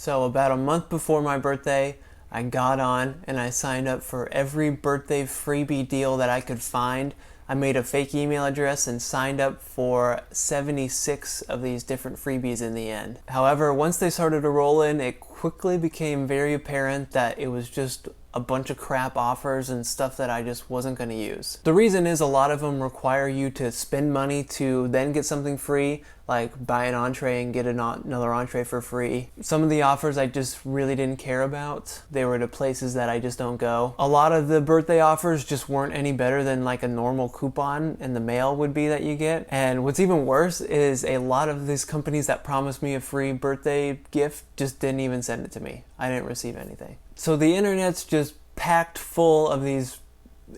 So about a month before my birthday, I got on and I signed up for every birthday freebie deal that I could find. I made a fake email address and signed up for 76 of these different freebies in the end. However, once they started to roll in, it quickly became very apparent that it was just a bunch of crap offers and stuff that I just wasn't going to use. The reason is a lot of them require you to spend money to then get something free, like buy an entree and get another entree for free. Some of the offers I just really didn't care about. They were to places that I just don't go. A lot of the birthday offers just weren't any better than like a normal coupon in the mail would be that you get. And what's even worse is a lot of these companies that promised me a free birthday gift just didn't even send it to me. I didn't receive anything. So the internet's just packed full of these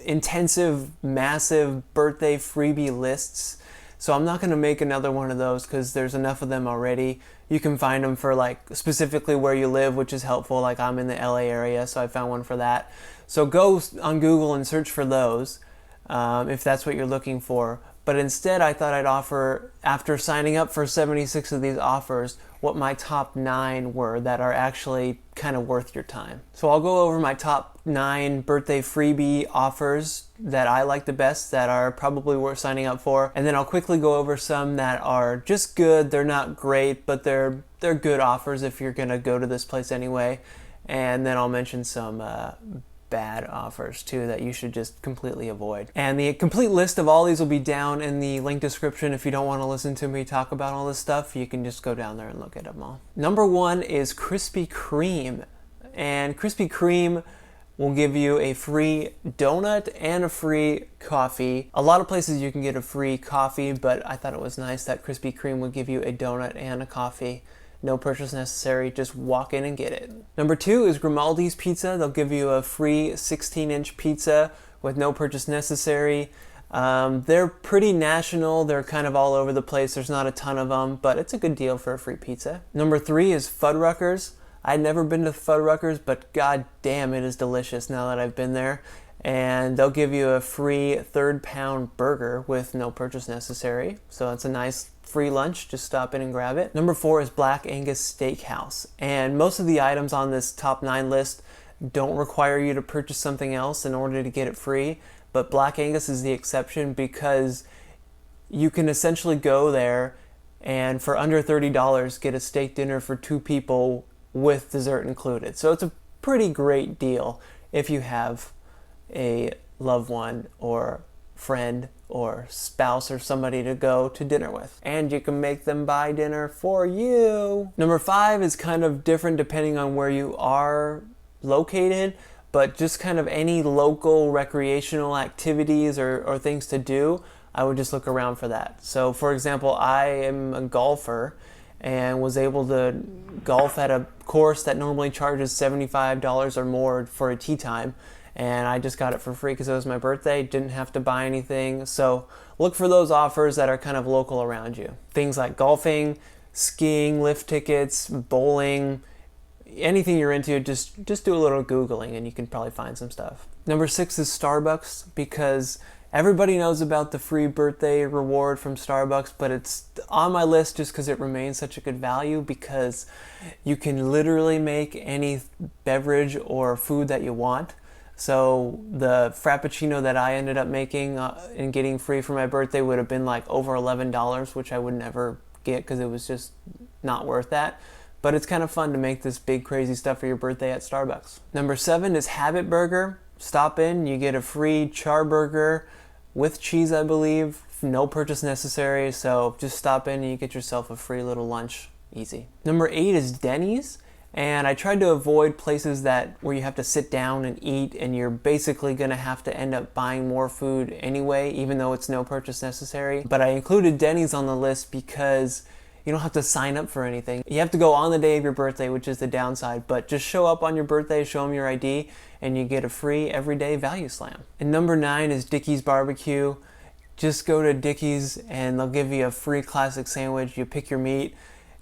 intensive, massive birthday freebie lists. So I'm not going to make another one of those because there's enough of them already. You can find them for like specifically where you live, which is helpful. Like I'm in the LA area, so I found one for that. So go on Google and search for those if that's what you're looking for. But instead, I thought I'd offer, after signing up for 76 of these offers, what my top 9 were that are actually kind of worth your time. So I'll go over my top 9 birthday freebie offers that I like the best, that are probably worth signing up for. And then I'll quickly go over some that are just good. They're not great, but they're good offers if you're going to go to this place anyway. And then I'll mention some bad offers too that you should just completely avoid. And the complete list of all these will be down in the link description. If you don't want to listen to me talk about all this stuff, you can just go down there and look at them all. Number 1 is Krispy Kreme. And Krispy Kreme will give you a free donut and a free coffee. A lot of places you can get a free coffee, but I thought it was nice that Krispy Kreme would give you a donut and a coffee. No purchase necessary, just walk in and get it. Number 2 is Grimaldis Pizza. They'll give you a free 16-inch pizza with no purchase necessary. They're pretty national. They're kind of all over the place. There's not a ton of them, but it's a good deal for a free pizza. Number 3 is Fuddruckers. I'd never been to Fuddruckers, but god damn, it is delicious now that I've been there. And they'll give you a free 3rd-pound burger with no purchase necessary. So that's a nice free lunch. Just stop in and grab it. Number 4 is Black Angus Steakhouse. And most of the items on this top 9 list don't require you to purchase something else in order to get it free. But Black Angus is the exception because you can essentially go there and for under $30 get a steak dinner for 2 people with dessert included. So it's a pretty great deal if you have a loved one or friend or spouse or somebody to go to dinner with. And you can make them buy dinner for you. Number 5 is kind of different depending on where you are located, but just kind of any local recreational activities or things to do, I would just look around for that. So for example, I am a golfer and was able to golf at a course that normally charges $75 or more for a tee time. And I just got it for free because it was my birthday, didn't have to buy anything. So look for those offers that are kind of local around you. Things like golfing, skiing, lift tickets, bowling, anything you're into, just do a little Googling and you can probably find some stuff. Number 6 is Starbucks, because everybody knows about the free birthday reward from Starbucks, but it's on my list just because it remains such a good value, because you can literally make any beverage or food that you want. So the Frappuccino that I ended up making and getting free for my birthday would have been like over $11, which I would never get because it was just not worth that. But it's kind of fun to make this big crazy stuff for your birthday at Starbucks. Number 7 is Habit Burger. Stop in, you get a free char burger with cheese, I believe. No purchase necessary, so just stop in and you get yourself a free little lunch. Easy. Number 8 is Dennys. And I tried to avoid places where you have to sit down and eat and you're basically going to have to end up buying more food anyway, even though it's no purchase necessary. But I included Dennys on the list because you don't have to sign up for anything. You have to go on the day of your birthday, which is the downside, but just show up on your birthday, show them your ID, and you get a free everyday value slam. And number 9 is Dickey's Barbecue. Just go to Dickey's and they'll give you a free classic sandwich. You pick your meat.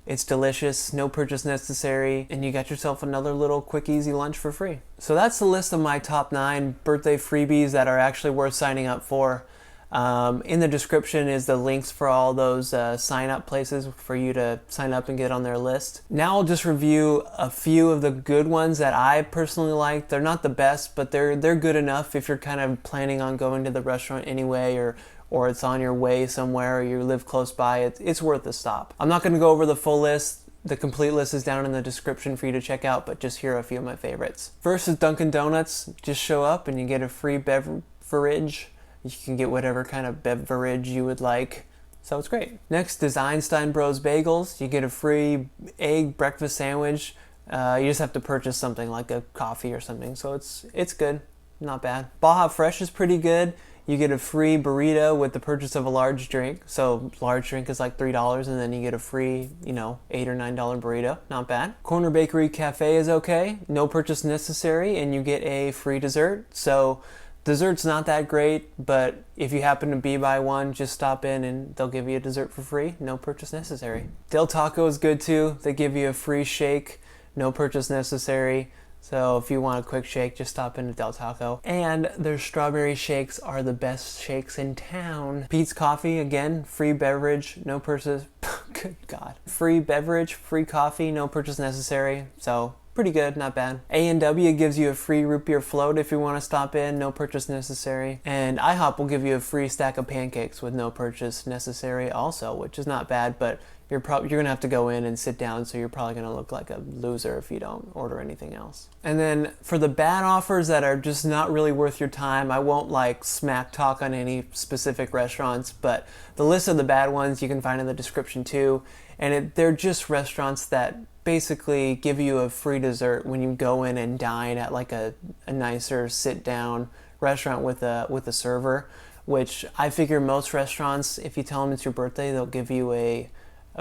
It's delicious, no purchase necessary, and you got yourself another little quick, easy lunch for free. So that's the list of my top 9 birthday freebies that are actually worth signing up for. In the description is the links for all those sign up places for you to sign up and get on their list. Now I'll just review a few of the good ones that I personally like. They're not the best, but they're good enough if you're kind of planning on going to the restaurant anyway, or it's on your way somewhere, or you live close by. It's worth a stop. I'm not going to go over the full list. The complete list is down in the description for you to check out, but just here are a few of my favorites. First is Dunkin' Donuts. Just show up and you get a free beverage. You can get whatever kind of beverage you would like. So it's great. Next is Einstein Bros Bagels. You get a free egg breakfast sandwich. You just have to purchase something like a coffee or something. So it's good. Not bad. Baja Fresh is pretty good. You get a free burrito with the purchase of a large drink. So large drink is like $3, and then you get a free, $8 or $9 burrito. Not bad. Corner Bakery Cafe is okay. No purchase necessary, and you get a free dessert. So dessert's not that great, but if you happen to be by one, just stop in and they'll give you a dessert for free. No purchase necessary. Del Taco is good too. They give you a free shake. No purchase necessary. So if you want a quick shake, just stop into Del Taco. And their strawberry shakes are the best shakes in town. Pete's Coffee, again, free beverage, no purchase. Good God. Free beverage, free coffee, no purchase necessary. So pretty good, not bad. A&W gives you a free root beer float if you want to stop in, no purchase necessary. And IHOP will give you a free stack of pancakes with no purchase necessary also, which is not bad, but you're gonna have to go in and sit down, so you're probably gonna look like a loser if you don't order anything else. And then for the bad offers that are just not really worth your time, I won't like smack talk on any specific restaurants, but the list of the bad ones you can find in the description too. And they're just restaurants that basically give you a free dessert when you go in and dine at like a nicer sit down restaurant with a server, which I figure most restaurants, if you tell them it's your birthday, they'll give you a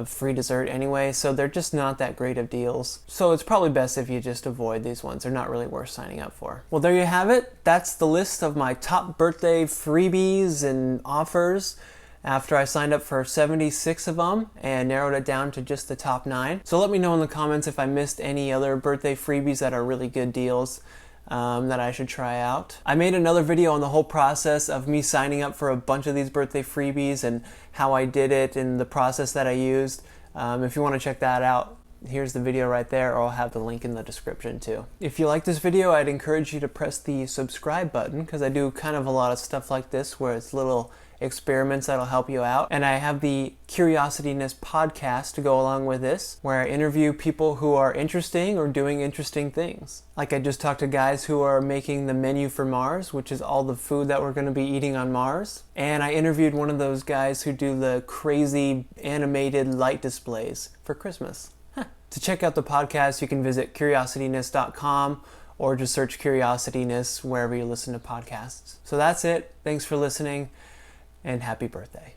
free dessert anyway, so they're just not that great of deals. So it's probably best if you just avoid these ones. They're not really worth signing up for. Well, there you have it. That's the list of my top birthday freebies and offers after I signed up for 76 of them and narrowed it down to just the top 9. So let me know in the comments if I missed any other birthday freebies that are really good deals that I should try out. I made another video on the whole process of me signing up for a bunch of these birthday freebies and how I did it and the process that I used. If you want to check that out, here's the video right there, or I'll have the link in the description too. If you like this video, I'd encourage you to press the subscribe button, because I do kind of a lot of stuff like this where it's little experiments that'll help you out. And I have the Curiosityness podcast to go along with this, where I interview people who are interesting or doing interesting things. Like I just talked to guys who are making the menu for Mars, which is all the food that we're going to be eating on Mars. And I interviewed one of those guys who do the crazy animated light displays for Christmas. To check out the podcast, you can visit curiosityness.com or just search Curiosityness wherever you listen to podcasts. So that's it. Thanks for listening, and happy birthday.